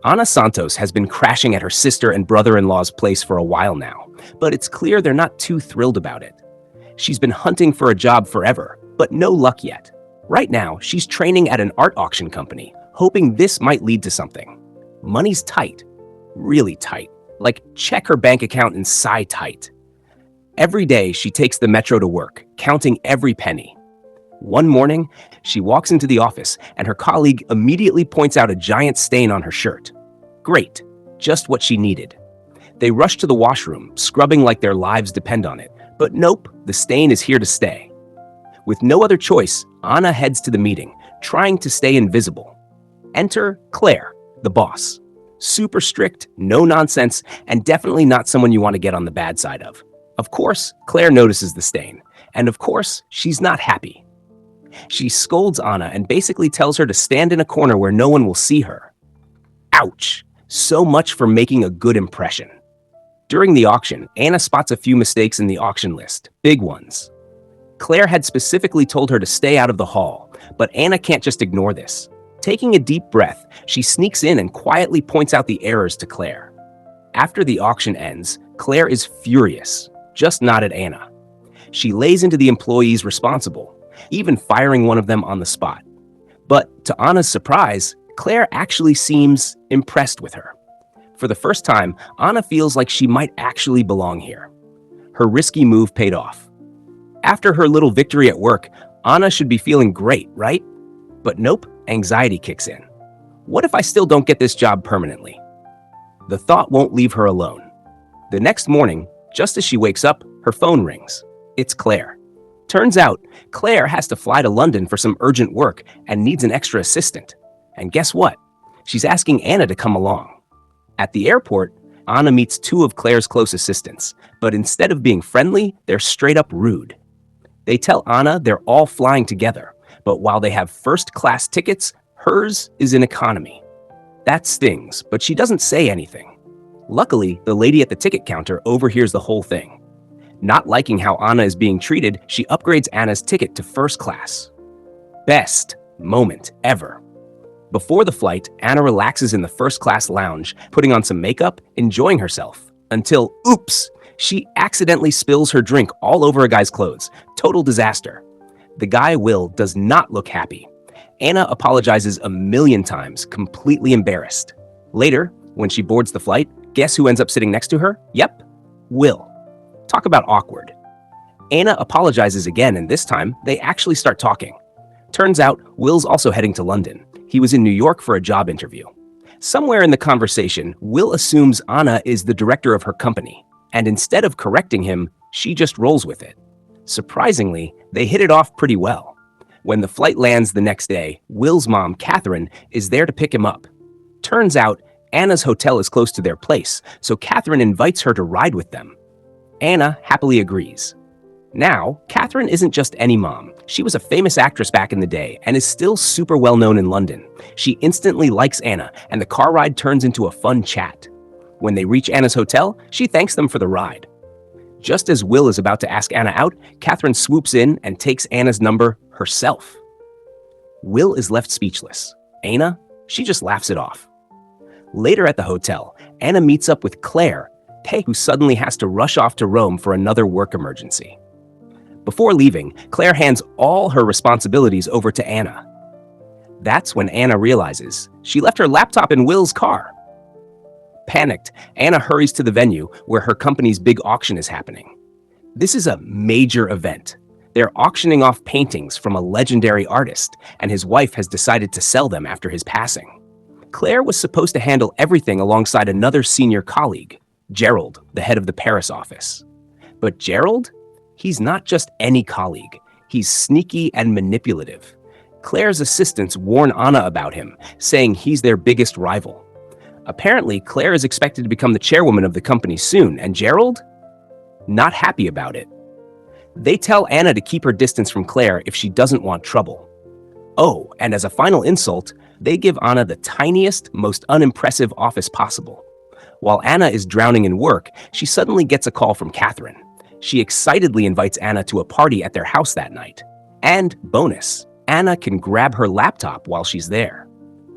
Ana Santos has been crashing at her sister and brother-in-law's place for a while now, but it's clear they're not too thrilled about it. She's been hunting for a job forever, but no luck yet. Right now, she's training at an art auction company, hoping this might lead to something. Money's tight, really tight, like check her bank account and sigh tight. Every day, she takes the metro to work, counting every penny. One morning, she walks into the office and her colleague immediately points out a giant stain on her shirt. Great, just what she needed. They rush to the washroom, scrubbing like their lives depend on it. But nope, the stain is here to stay. With no other choice, Ana heads to the meeting, trying to stay invisible. Enter Claire, the boss. Super strict, no nonsense, and definitely not someone you want to get on the bad side of. Of course, Claire notices the stain, and of course, she's not happy. She scolds Ana and basically tells her to stand in a corner where no one will see her. Ouch! So much for making a good impression. During the auction, Ana spots a few mistakes in the auction list, big ones. Claire had specifically told her to stay out of the hall, but Ana can't just ignore this. Taking a deep breath, she sneaks in and quietly points out the errors to Claire. After the auction ends, Claire is furious, just not at Ana. She lays into the employees responsible, even firing one of them on the spot. But to Ana's surprise, Claire actually seems impressed with her. For the first time, Ana feels like she might actually belong here. Her risky move paid off. After her little victory at work, Ana should be feeling great, right? But nope, anxiety kicks in. What if I still don't get this job permanently? The thought won't leave her alone. The next morning, just as she wakes up, her phone rings. It's Claire. Turns out, Claire has to fly to London for some urgent work and needs an extra assistant. And guess what? She's asking Ana to come along. At the airport, Ana meets two of Claire's close assistants, but instead of being friendly, they're straight up rude. They tell Ana they're all flying together, but while they have first-class tickets, hers is in economy. That stings, but she doesn't say anything. Luckily, the lady at the ticket counter overhears the whole thing. Not liking how Ana is being treated, she upgrades Ana's ticket to first class. Best moment ever. Before the flight, Ana relaxes in the first-class lounge, putting on some makeup, enjoying herself. Until, oops, she accidentally spills her drink all over a guy's clothes. Total disaster. The guy, Will, does not look happy. Ana apologizes a million times, completely embarrassed. Later, when she boards the flight, guess who ends up sitting next to her? Yep, Will. Talk about awkward. Ana apologizes again, and this time, they actually start talking. Turns out, Will's also heading to London. He was in New York for a job interview. Somewhere in the conversation, Will assumes Ana is the director of her company, and instead of correcting him, she just rolls with it. Surprisingly, they hit it off pretty well. When the flight lands the next day, Will's mom, Catherine, is there to pick him up. Turns out, Ana's hotel is close to their place, so Catherine invites her to ride with them. Ana happily agrees. Now, Catherine isn't just any mom. She was a famous actress back in the day and is still super well known in London. She instantly likes Ana, and the car ride turns into a fun chat. When they reach Ana's hotel, she thanks them for the ride. Just as Will is about to ask Ana out, Catherine swoops in and takes Ana's number herself. Will is left speechless. Ana, she just laughs it off. Later at the hotel, Ana meets up with Claire, who suddenly has to rush off to Rome for another work emergency. Before leaving, Claire hands all her responsibilities over to Ana. That's when Ana realizes she left her laptop in Will's car. Panicked, Ana hurries to the venue where her company's big auction is happening. This is a major event. They're auctioning off paintings from a legendary artist, and his wife has decided to sell them after his passing. Claire was supposed to handle everything alongside another senior colleague, Gerald, the head of the Paris office. But Gerald? He's not just any colleague. He's sneaky and manipulative. Claire's assistants warn Ana about him, saying he's their biggest rival. Apparently, Claire is expected to become the chairwoman of the company soon, and Gerald? Not happy about it. They tell Ana to keep her distance from Claire if she doesn't want trouble. Oh, and as a final insult, they give Ana the tiniest, most unimpressive office possible. While Ana is drowning in work, she suddenly gets a call from Catherine. She excitedly invites Ana to a party at their house that night. And bonus, Ana can grab her laptop while she's there.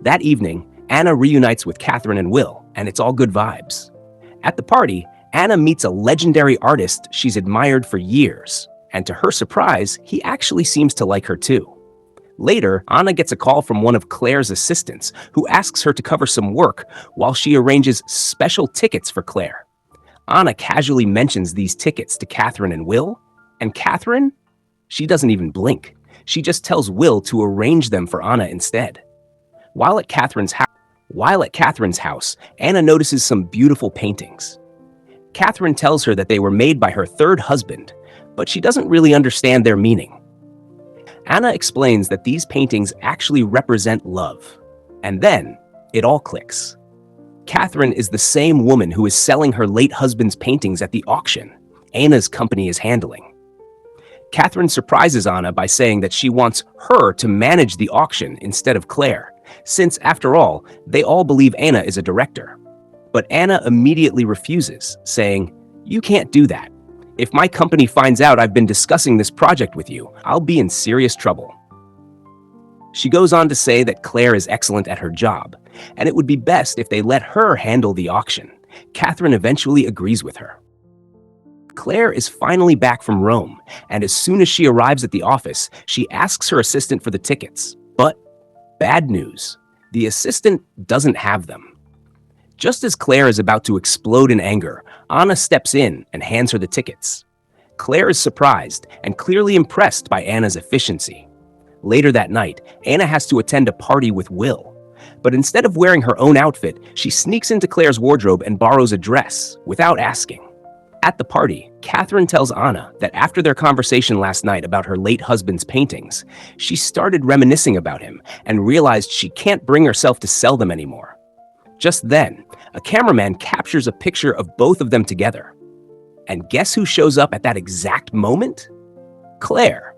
That evening, Ana reunites with Catherine and Will, and it's all good vibes. At the party, Ana meets a legendary artist she's admired for years, and to her surprise, he actually seems to like her too. Later, Ana gets a call from one of Claire's assistants who asks her to cover some work while she arranges special tickets for Claire. Ana casually mentions these tickets to Catherine and Will, and Catherine? She doesn't even blink. She just tells Will to arrange them for Ana instead. While at Catherine's house, Ana notices some beautiful paintings. Catherine tells her that they were made by her third husband, but she doesn't really understand their meaning. Ana explains that these paintings actually represent love. And then, it all clicks. Catherine is the same woman who is selling her late husband's paintings at the auction Ana's company is handling. Catherine surprises Ana by saying that she wants her to manage the auction instead of Claire, since, after all, they all believe Ana is a director. But Ana immediately refuses, saying, "You can't do that. If my company finds out I've been discussing this project with you, I'll be in serious trouble." She goes on to say that Claire is excellent at her job, and it would be best if they let her handle the auction. Catherine eventually agrees with her. Claire is finally back from Rome, and as soon as she arrives at the office, she asks her assistant for the tickets. But bad news, the assistant doesn't have them. Just as Claire is about to explode in anger, Ana steps in and hands her the tickets. Claire is surprised and clearly impressed by Ana's efficiency. Later that night, Ana has to attend a party with Will. But instead of wearing her own outfit, she sneaks into Claire's wardrobe and borrows a dress without asking. At the party, Catherine tells Ana that after their conversation last night about her late husband's paintings, she started reminiscing about him and realized she can't bring herself to sell them anymore. Just then, a cameraman captures a picture of both of them together. And guess who shows up at that exact moment? Claire.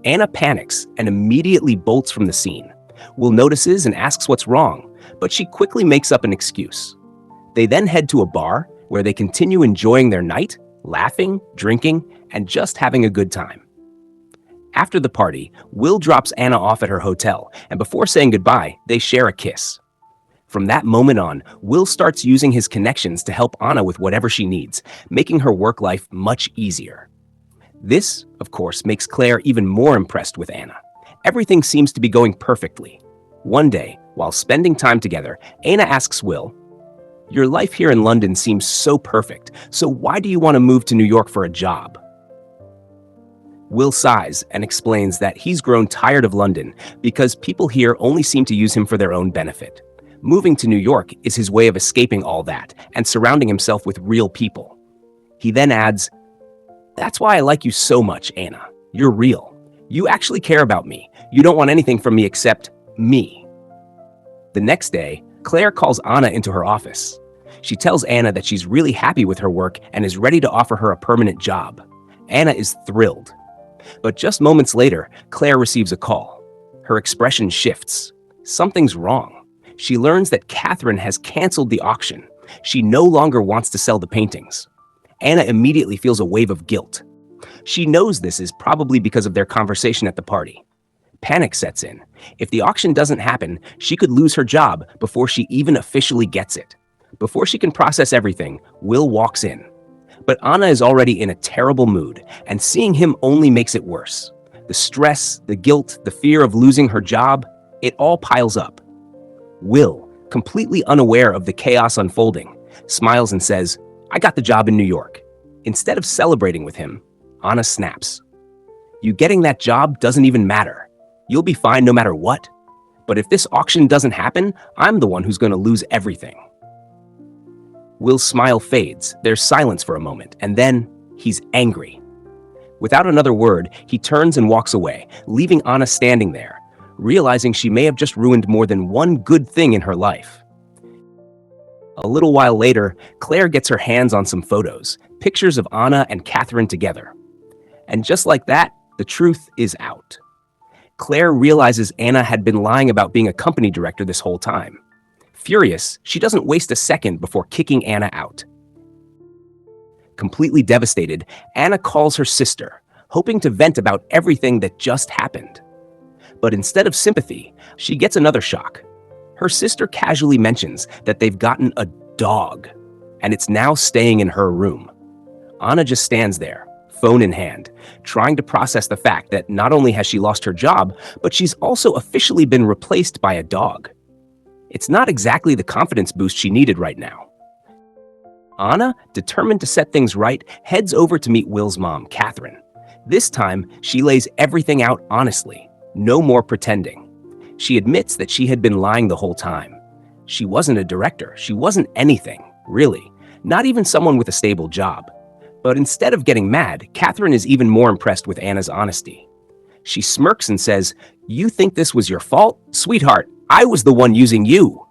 Ana panics and immediately bolts from the scene. Will notices and asks what's wrong, but she quickly makes up an excuse. They then head to a bar where they continue enjoying their night, laughing, drinking, and just having a good time. After the party, Will drops Ana off at her hotel, and before saying goodbye, they share a kiss. From that moment on, Will starts using his connections to help Ana with whatever she needs, making her work life much easier. This, of course, makes Claire even more impressed with Ana. Everything seems to be going perfectly. One day, while spending time together, Ana asks Will, "Your life here in London seems so perfect, so why do you want to move to New York for a job?" Will sighs and explains that he's grown tired of London because people here only seem to use him for their own benefit. Moving to New York is his way of escaping all that and surrounding himself with real people. He then adds, "That's why I like you so much, Ana. You're real. You actually care about me. You don't want anything from me except me." The next day, Claire calls Ana into her office. She tells Ana that she's really happy with her work and is ready to offer her a permanent job. Ana is thrilled. But just moments later, Claire receives a call. Her expression shifts. Something's wrong. She learns that Catherine has canceled the auction. She no longer wants to sell the paintings. Ana immediately feels a wave of guilt. She knows this is probably because of their conversation at the party. Panic sets in. If the auction doesn't happen, she could lose her job before she even officially gets it. Before she can process everything, Will walks in. But Ana is already in a terrible mood, and seeing him only makes it worse. The stress, the guilt, the fear of losing her job, it all piles up. Will, completely unaware of the chaos unfolding, smiles and says, "I got the job in New York." Instead of celebrating with him, Ana snaps. "You getting that job doesn't even matter. You'll be fine no matter what. But if this auction doesn't happen, I'm the one who's going to lose everything." Will's smile fades, there's silence for a moment, and then he's angry. Without another word, he turns and walks away, leaving Ana standing there, realizing she may have just ruined more than one good thing in her life. A little while later, Claire gets her hands on some photos, pictures of Ana and Catherine together. And just like that, the truth is out. Claire realizes Ana had been lying about being a company director this whole time. Furious, she doesn't waste a second before kicking Ana out. Completely devastated, Ana calls her sister, hoping to vent about everything that just happened. But instead of sympathy, she gets another shock. Her sister casually mentions that they've gotten a dog, and it's now staying in her room. Ana just stands there, phone in hand, trying to process the fact that not only has she lost her job, but she's also officially been replaced by a dog. It's not exactly the confidence boost she needed right now. Ana, determined to set things right, heads over to meet Will's mom, Catherine. This time, she lays everything out honestly. No more pretending. She admits that she had been lying the whole time. She wasn't a director. She wasn't anything, really. Not even someone with a stable job. But instead of getting mad, Catherine is even more impressed with Anna's honesty. She smirks and says, "You think this was your fault? Sweetheart, I was the one using you."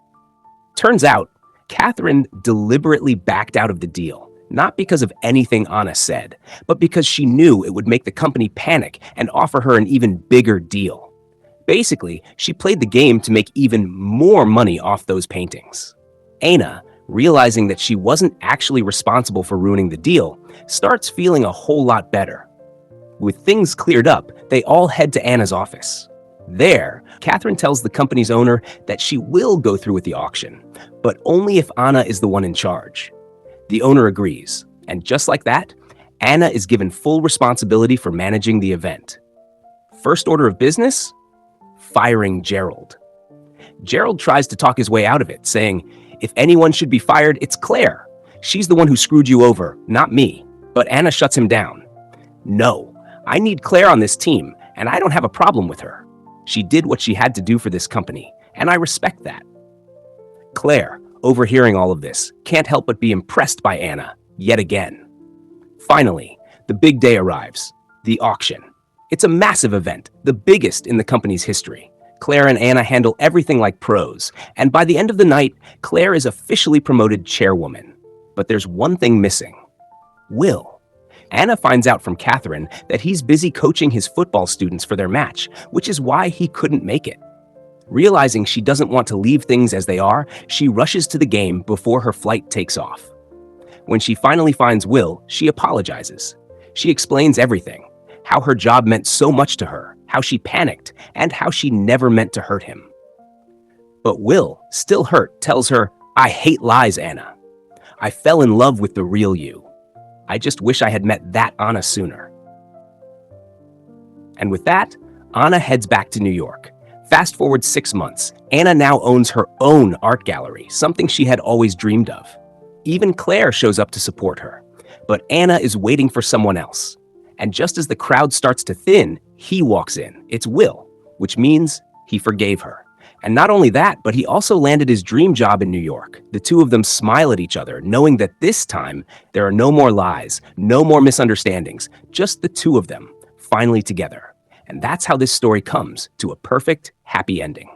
Turns out, Catherine deliberately backed out of the deal, not because of anything Ana said, but because she knew it would make the company panic and offer her an even bigger deal. Basically, she played the game to make even more money off those paintings. Ana, realizing that she wasn't actually responsible for ruining the deal, starts feeling a whole lot better. With things cleared up, they all head to Anna's office. There, Catherine tells the company's owner that she will go through with the auction, but only if Ana is the one in charge. The owner agrees, and just like that, Ana is given full responsibility for managing the event. First order of business? Firing Gerald. Gerald tries to talk his way out of it, saying, "If anyone should be fired, it's Claire. She's the one who screwed you over, not me." But Ana shuts him down. "No, I need Claire on this team, and I don't have a problem with her. She did what she had to do for this company, and I respect that." Claire, overhearing all of this, can't help but be impressed by Ana, yet again. Finally, the big day arrives, the auction. It's a massive event, the biggest in the company's history. Claire and Ana handle everything like pros, and by the end of the night, Claire is officially promoted chairwoman. But there's one thing missing. Will. Ana finds out from Catherine that he's busy coaching his football students for their match, which is why he couldn't make it. Realizing she doesn't want to leave things as they are, she rushes to the game before her flight takes off. When she finally finds Will, she apologizes. She explains everything, how her job meant so much to her, how she panicked, and how she never meant to hurt him. But Will, still hurt, tells her, "I hate lies, Ana. I fell in love with the real you. I just wish I had met that Ana sooner." And with that, Ana heads back to New York. Fast forward 6 months, Ana now owns her own art gallery, something she had always dreamed of. Even Claire shows up to support her. But Ana is waiting for someone else. And just as the crowd starts to thin, he walks in. It's Will, which means he forgave her. And not only that, but he also landed his dream job in New York. The two of them smile at each other, knowing that this time there are no more lies, no more misunderstandings, just the two of them, finally together. And that's how this story comes to a perfect, happy ending.